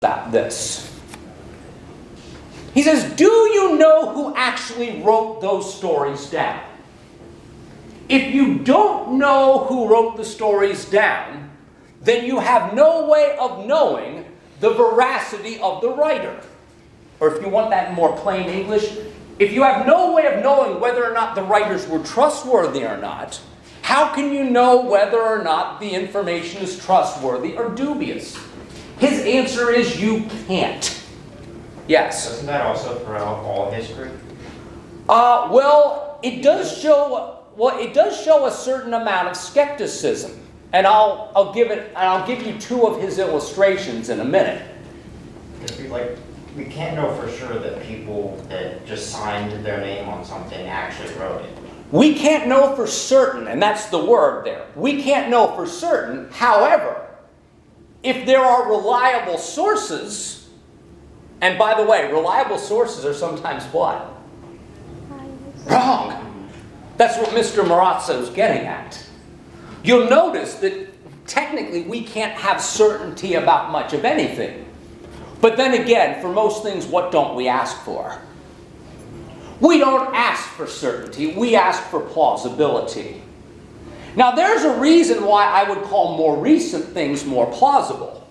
about this. He says, do you know who actually wrote those stories down? If you don't know who wrote the stories down, then you have no way of knowing the veracity of the writer. Or if you want that in more plain English, if you have no way of knowing whether or not the writers were trustworthy or not, how can you know whether or not the information is trustworthy or dubious? His answer is you can't. Yes? Doesn't that also throughout all history? Well, it does show a certain amount of skepticism. And I'll give you two of his illustrations in a minute. We can't know for sure that people that just signed their name on something actually wrote it. We can't know for certain, and that's the word there. We can't know for certain. However, if there are reliable sources, and by the way, reliable sources are sometimes what? Wrong. That's what Mr. Marazzo is getting at. You'll notice that technically we can't have certainty about much of anything. But then again, for most things, what don't we ask for? We don't ask for certainty, we ask for plausibility. Now there's a reason why I would call more recent things more plausible.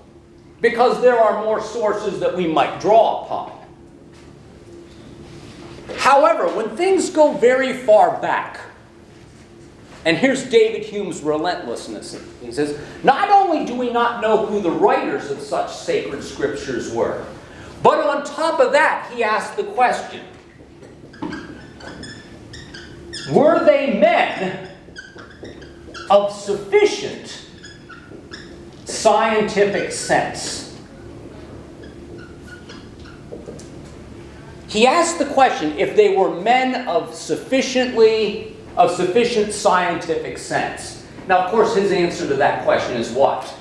Because there are more sources that we might draw upon. However, when things go very far back, and here's David Hume's relentlessness. He says, not only do we not know who the writers of such sacred scriptures were, but on top of that, he asked the question, were they men of sufficient scientific sense? He asked the question if they were men of sufficient scientific sense. Now, of course, his answer to that question is what?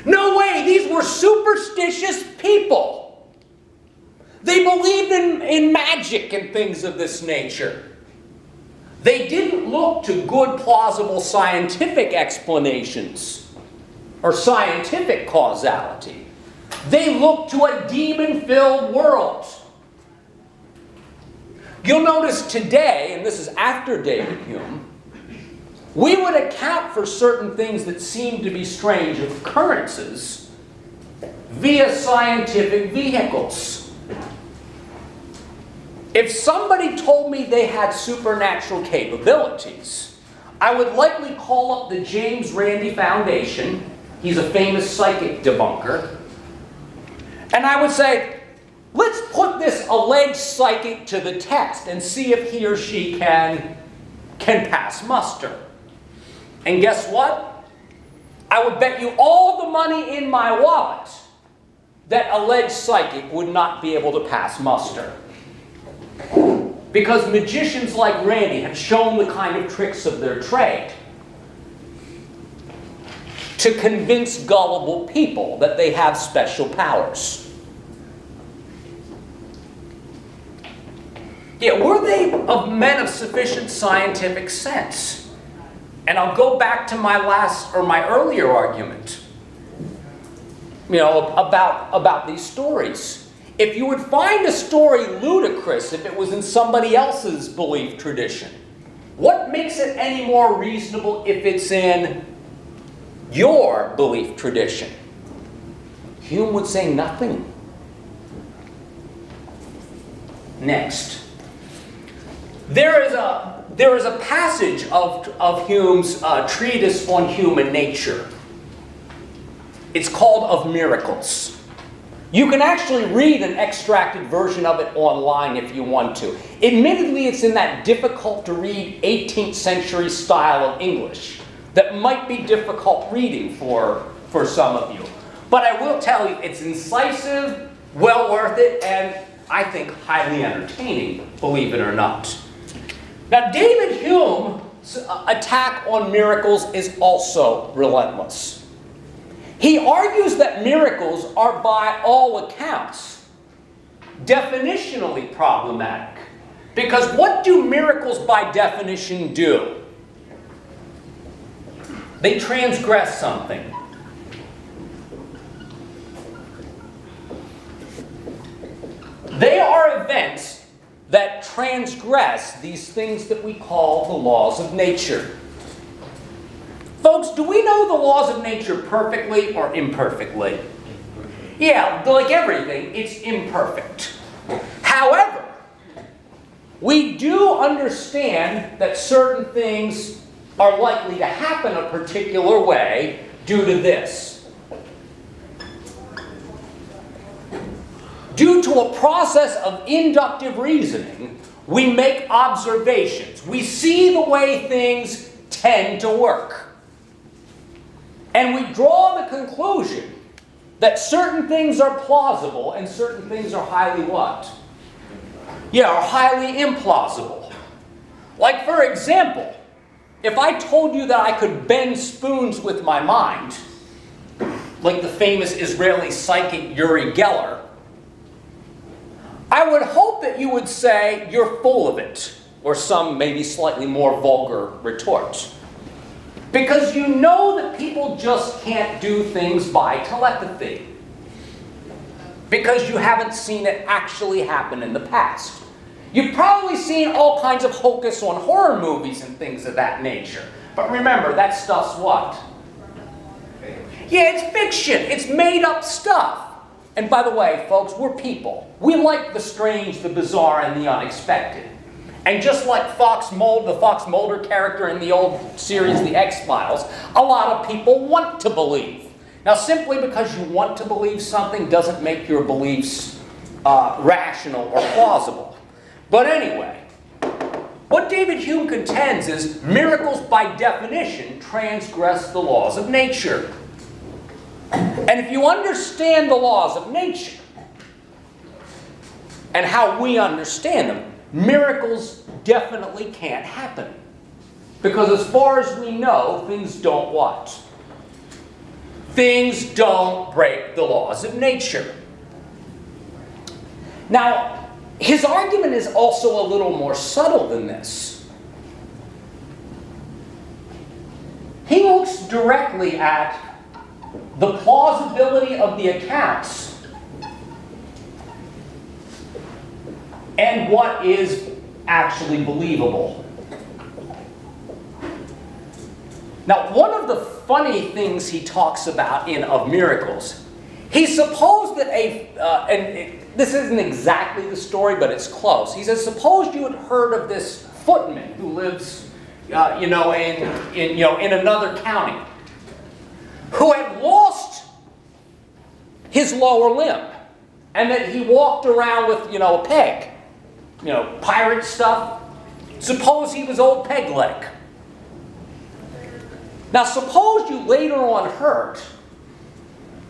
No way! These were superstitious people. They believed in magic and things of this nature. They didn't look to good, plausible scientific explanations or scientific causality. They looked to a demon-filled world. You'll notice today, and this is after David Hume, we would account for certain things that seem to be strange occurrences via scientific vehicles. If somebody told me they had supernatural capabilities, I would likely call up the James Randi Foundation. He's a famous psychic debunker. And I would say, let's put this alleged psychic to the test and see if he or she can pass muster. And guess what? I would bet you all the money in my wallet that alleged psychic would not be able to pass muster. Because magicians like Randi have shown the kind of tricks of their trade to convince gullible people that they have special powers. Yeah, were they of men of sufficient scientific sense? And I'll go back to my earlier argument, about these stories. If you would find a story ludicrous if it was in somebody else's belief tradition, what makes it any more reasonable if it's in your belief tradition? Hume would say nothing. Next. There is a passage of Hume's treatise on human nature. It's called Of Miracles. You can actually read an extracted version of it online if you want to. Admittedly, it's in that difficult to read 18th century style of English that might be difficult reading for some of you. But I will tell you, it's incisive, well worth it, and I think highly entertaining, believe it or not. Now, David Hume's attack on miracles is also relentless. He argues that miracles are, by all accounts, definitionally problematic. Because what do miracles, by definition, do? They transgress something. transgress these things that we call the laws of nature. Folks, do we know the laws of nature perfectly or imperfectly? Yeah, like everything, it's imperfect. However, we do understand that certain things are likely to happen a particular way due to this. Due to a process of inductive reasoning, we make observations. We see the way things tend to work. And we draw the conclusion that certain things are plausible and certain things are highly what? Yeah, are highly implausible. Like, for example, if I told you that I could bend spoons with my mind, like the famous Israeli psychic Uri Geller, I would hope that you would say you're full of it, or some maybe slightly more vulgar retort. Because you know that people just can't do things by telepathy. Because you haven't seen it actually happen in the past. You've probably seen all kinds of hocus on horror movies and things of that nature. But remember, that stuff's what? Yeah, it's fiction. It's made up stuff. And by the way, folks, we're people. We like the strange, the bizarre, and the unexpected. And just like the Fox Mulder character in the old series, The X-Files, a lot of people want to believe. Now, simply because you want to believe something doesn't make your beliefs rational or plausible. But anyway, what David Hume contends is miracles by definition transgress the laws of nature. And if you understand the laws of nature and how we understand them, miracles definitely can't happen. Because as far as we know, things don't what? Things don't break the laws of nature. Now, his argument is also a little more subtle than this. He looks directly at the plausibility of the accounts and what is actually believable. Now, one of the funny things he talks about of miracles, he supposed that this isn't exactly the story, but it's close. He says, suppose you had heard of this footman who lives, in another county, who had lost his lower limb, and that he walked around with, a peg, pirate stuff. Suppose he was old peg leg. Now, suppose you later on heard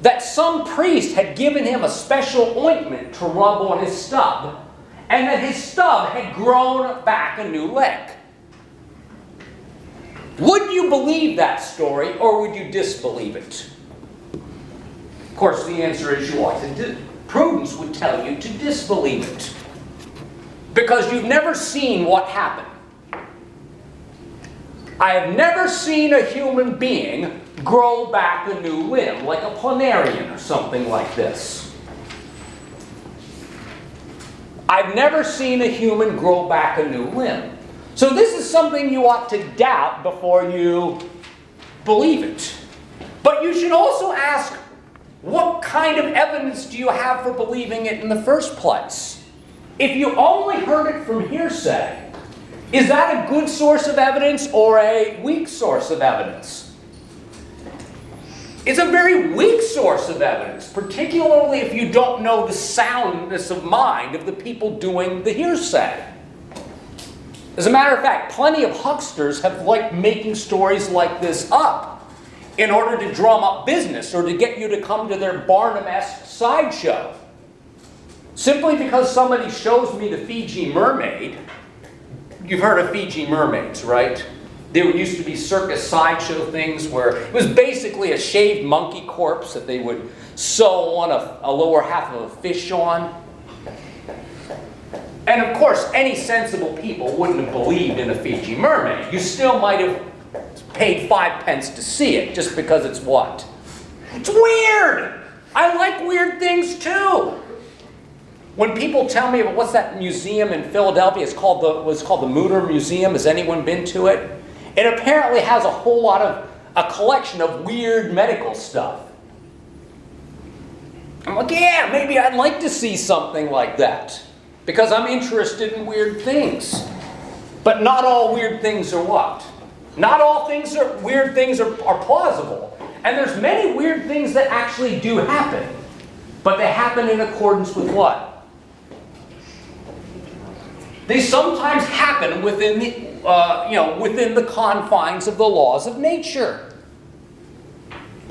that some priest had given him a special ointment to rub on his stub, and that his stub had grown back a new leg. Would you believe that story, or would you disbelieve it? Of course, the answer is you ought to. Prudence would tell you to disbelieve it. Because you've never seen what happened. I have never seen a human being grow back a new limb, like a planarian or something like this. I've never seen a human grow back a new limb. So this is something you ought to doubt before you believe it. But you should also ask, what kind of evidence do you have for believing it in the first place? If you only heard it from hearsay, is that a good source of evidence or a weak source of evidence? It's a very weak source of evidence, particularly if you don't know the soundness of mind of the people doing the hearsay. As a matter of fact, plenty of hucksters have liked making stories like this up in order to drum up business or to get you to come to their Barnum-esque sideshow. Simply because somebody shows me the Fiji mermaid. You've heard of Fiji mermaids, right? There used to be circus sideshow things where it was basically a shaved monkey corpse that they would sew on a lower half of a fish on. And of course, any sensible people wouldn't have believed in a Fiji mermaid. You still might have paid 5 pence to see it, just because it's what? It's weird! I like weird things too! When people tell me about what's that museum in Philadelphia, it was called the Mutter Museum. Has anyone been to it? It apparently has a whole lot of, a collection of weird medical stuff. I'm like, yeah, maybe I'd like to see something like that. Because I'm interested in weird things. But not all weird things are what? Not all weird things are plausible. And there's many weird things that actually do happen. But they happen in accordance with what? They sometimes happen within the, within the confines of the laws of nature.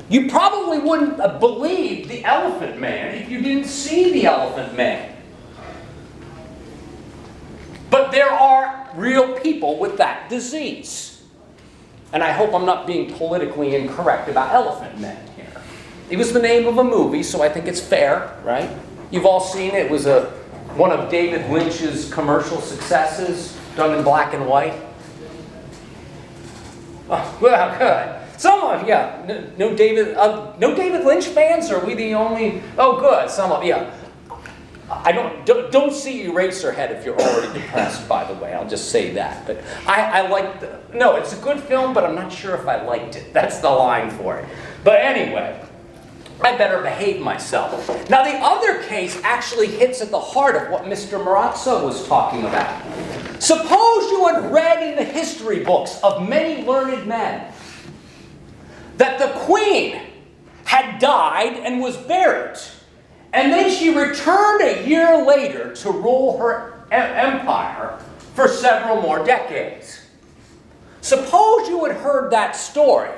You probably wouldn't believe the Elephant Man if you didn't see the Elephant Man. But there are real people with that disease. And I hope I'm not being politically incorrect about Elephant Men here. It was the name of a movie, so I think it's fair, right? You've all seen it. It was one of David Lynch's commercial successes, done in black and white. Oh, well, good. Someone, yeah. No David Lynch fans? Or are we the only? Oh, good. Someone, yeah. I don't see Eraserhead if you're already depressed. By the way, I'll just say that. But I like no. It's a good film, but I'm not sure if I liked it. That's the line for it. But anyway. I better behave myself. Now, the other case actually hits at the heart of what Mr. Marazzo was talking about. Suppose you had read in the history books of many learned men that the queen had died and was buried, and then she returned a year later to rule her empire for several more decades. Suppose you had heard that story.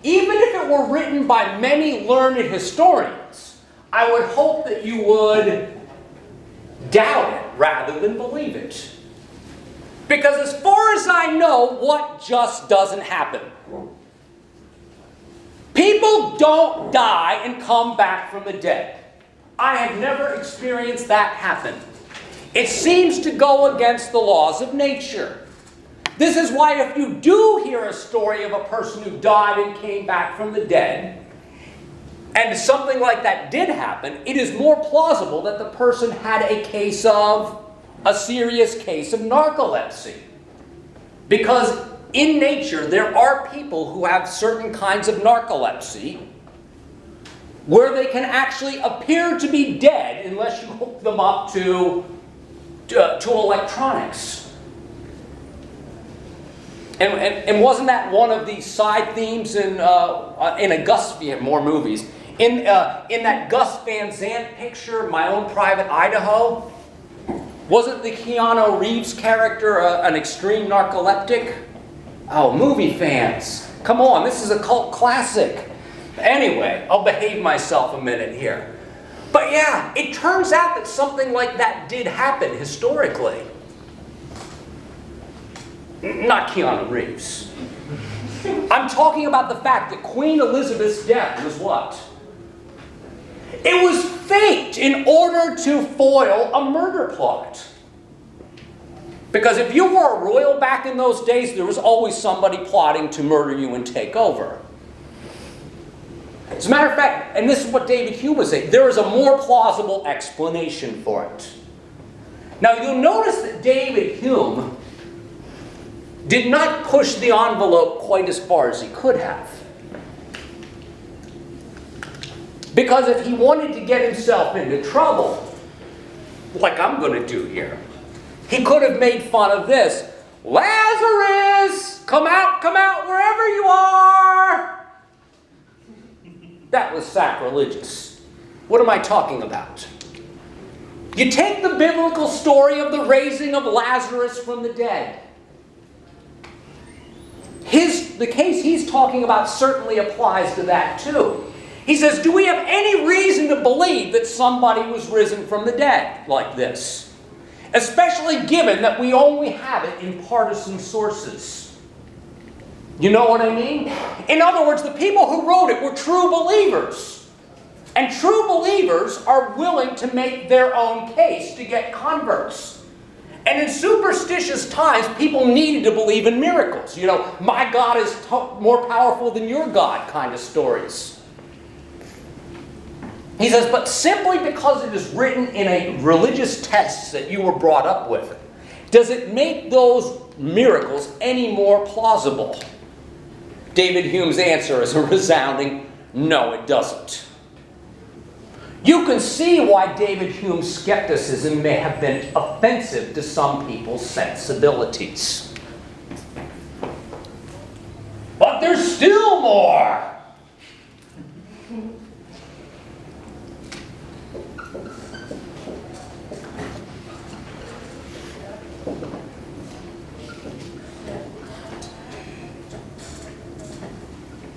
Even if it were written by many learned historians, I would hope that you would doubt it rather than believe it. Because as far as I know, what just doesn't happen? People don't die and come back from the dead. I have never experienced that happen. It seems to go against the laws of nature. This is why if you do hear a story of a person who died and came back from the dead, and something like that did happen, it is more plausible that the person had a serious case of narcolepsy. Because in nature, there are people who have certain kinds of narcolepsy where they can actually appear to be dead unless you hook them up to electronics. And wasn't that one of the side themes in a Gus Van, more movies, in that Gus Van Sant picture, My Own Private Idaho? Wasn't the Keanu Reeves character an extreme narcoleptic? Oh, movie fans, come on, this is a cult classic. Anyway, I'll behave myself a minute here. But yeah, it turns out that something like that did happen historically. Not Keanu Reeves. I'm talking about the fact that Queen Elizabeth's death was what? It was faked in order to foil a murder plot. Because if you were a royal back in those days, there was always somebody plotting to murder you and take over. As a matter of fact, and this is what David Hume was saying, there is a more plausible explanation for it. Now you'll notice that David Hume did not push the envelope quite as far as he could have. Because if he wanted to get himself into trouble, like I'm going to do here, he could have made fun of this. Lazarus, come out wherever you are. That was sacrilegious. What am I talking about? You take the biblical story of the raising of Lazarus from the dead. The case he's talking about certainly applies to that too. He says, do we have any reason to believe that somebody was risen from the dead like this? Especially given that we only have it in partisan sources. You know what I mean? In other words, the people who wrote it were true believers. And true believers are willing to make their own case to get converts. And in superstitious times, people needed to believe in miracles. You know, my God is more powerful than your God kind of stories. He says, but simply because it is written in a religious text that you were brought up with, does it make those miracles any more plausible? David Hume's answer is a resounding, no, it doesn't. You can see why David Hume's skepticism may have been offensive to some people's sensibilities. But there's still more.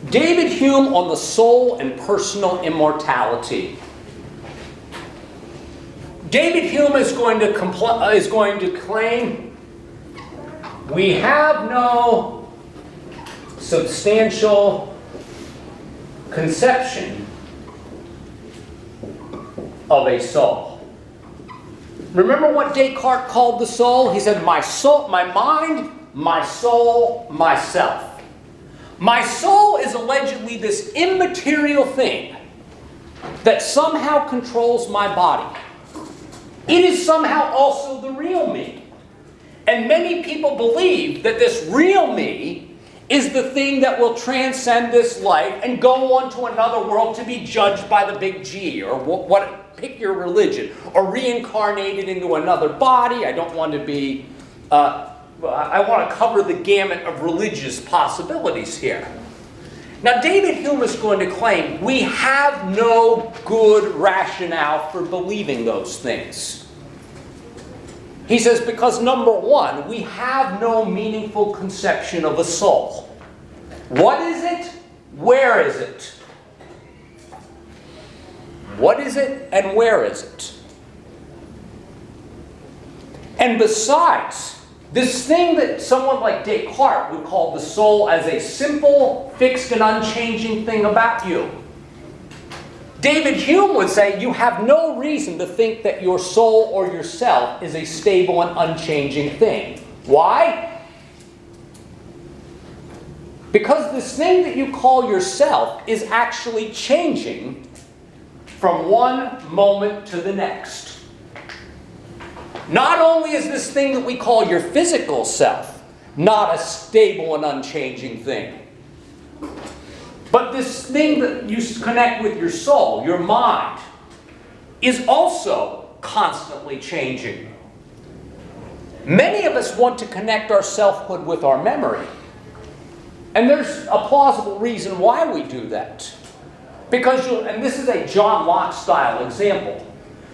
David Hume on the soul and personal immortality. David Hume is going to claim we have no substantial conception of a soul. Remember what Descartes called the soul? He said, my soul, my mind, my soul, myself. My soul is allegedly this immaterial thing that somehow controls my body. It is somehow also the real me. And many people believe that this real me is the thing that will transcend this life and go on to another world to be judged by the big G, or pick your religion, or reincarnated into another body. I don't want to be... I want to cover the gamut of religious possibilities here. Now, David Hume is going to claim we have no good rationale for believing those things. He says because, number one, we have no meaningful conception of a soul. What is it? Where is it? What is it and where is it? And besides, this thing that someone like Descartes would call the soul as a simple, fixed, and unchanging thing about you, David Hume would say you have no reason to think that your soul or yourself is a stable and unchanging thing. Why? Because this thing that you call yourself is actually changing from one moment to the next. Not only is this thing that we call your physical self not a stable and unchanging thing, but this thing that you connect with your soul, your mind, is also constantly changing. Many of us want to connect our selfhood with our memory. And there's a plausible reason why we do that. Because and this is a John Locke style example.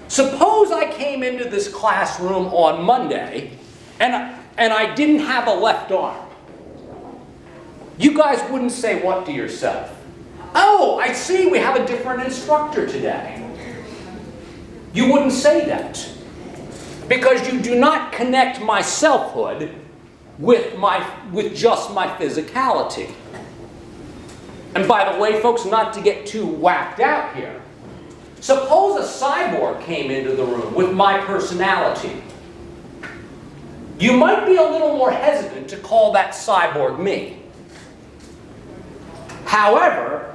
Suppose I came into this classroom on Monday and I didn't have a left arm. You guys wouldn't say what to yourself? Oh, I see we have a different instructor today. You wouldn't say that. Because you do not connect my selfhood with just my physicality. And by the way, folks, not to get too whacked out here, suppose a cyborg came into the room with my personality. You might be a little more hesitant to call that cyborg me. However,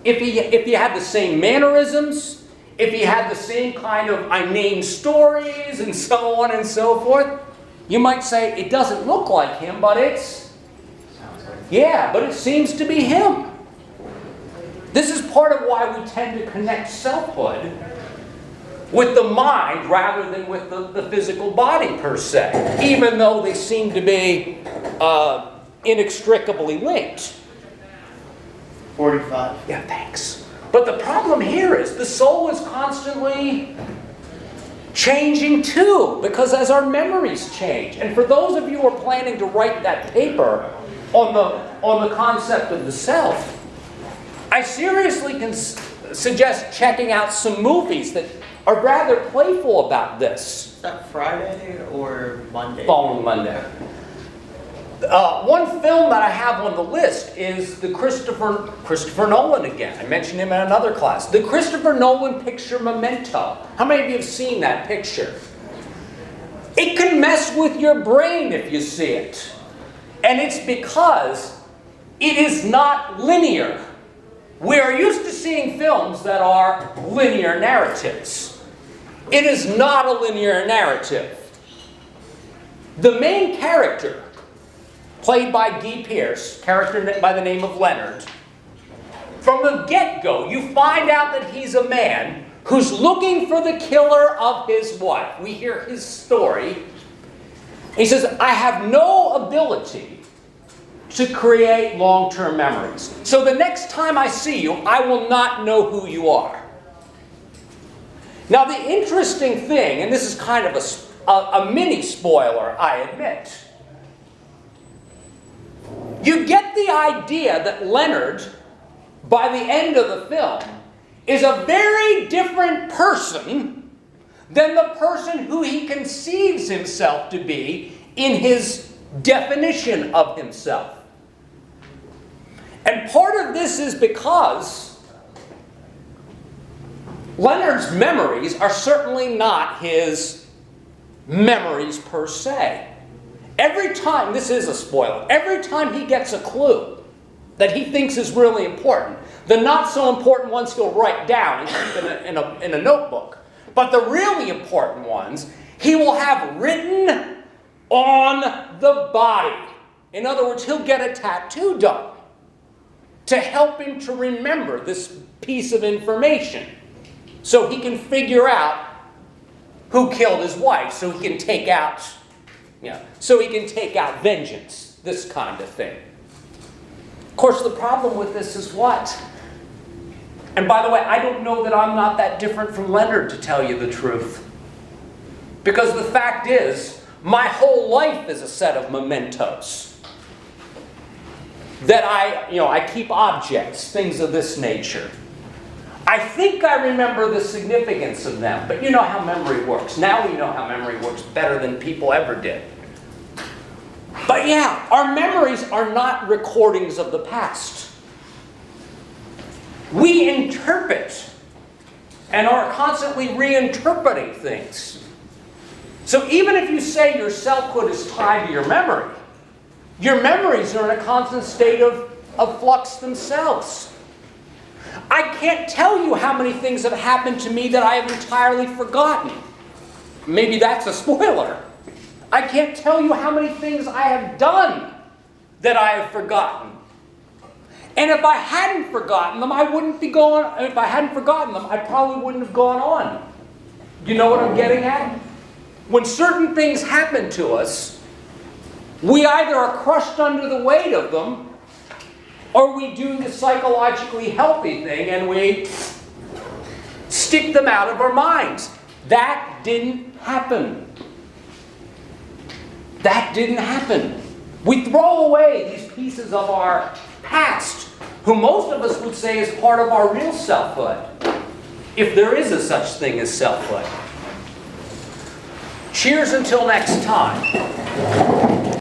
if he had the same mannerisms, if he had the same kind of I name stories and so on and so forth, you might say it doesn't look like him, but it's... Yeah, but it seems to be him. This is part of why we tend to connect selfhood with the mind rather than with the physical body per se, even though they seem to be inextricably linked. 45. Yeah, thanks. But the problem here is the soul is constantly changing too, because as our memories change, and for those of you who are planning to write that paper on the concept of the self, I seriously can suggest checking out some movies that are rather playful about this. Is that Friday or Monday? Following Monday. One film that I have on the list is the Christopher Nolan again. I mentioned him in another class. The Christopher Nolan picture Memento. How many of you have seen that picture? It can mess with your brain if you see it. And it's because it is not linear. We are used to seeing films that are linear narratives. It is not a linear narrative. The main character, played by Guy Pearce, character by the name of Leonard, from the get-go, you find out that he's a man who's looking for the killer of his wife. We hear his story. He says, I have no ability to create long-term memories. So the next time I see you, I will not know who you are. Now the interesting thing, and this is kind of a mini spoiler, I admit. You get the idea that Leonard, by the end of the film, is a very different person than the person who he conceives himself to be in his definition of himself. And part of this is because Leonard's memories are certainly not his memories per se. Every time, this is a spoiler, every time he gets a clue that he thinks is really important, the not so important ones he'll write down and keep in a notebook. But the really important ones, he will have written on the body. In other words, he'll get a tattoo done to help him to remember this piece of information, so he can figure out who killed his wife, so he can take out, vengeance, this kind of thing. Of course, the problem with this is what? And by the way, I don't know that I'm not that different from Leonard, to tell you the truth. Because the fact is, my whole life is a set of mementos. That I keep objects, things of this nature. I think I remember the significance of them, but you know how memory works. Now we know how memory works better than people ever did. But yeah, our memories are not recordings of the past. We interpret and are constantly reinterpreting things. So even if you say your selfhood is tied to your memories are in a constant state of flux themselves. I can't tell you how many things have happened to me that I have entirely forgotten. Maybe that's a spoiler. I can't tell you how many things I have done that I have forgotten. And if I hadn't forgotten them, if I hadn't forgotten them, I probably wouldn't have gone on. You know what I'm getting at? When certain things happen to us, we either are crushed under the weight of them, or we do the psychologically healthy thing and we stick them out of our minds. That didn't happen. That didn't happen. We throw away these pieces of our past, who most of us would say is part of our real selfhood, if there is a such thing as selfhood. Cheers until next time.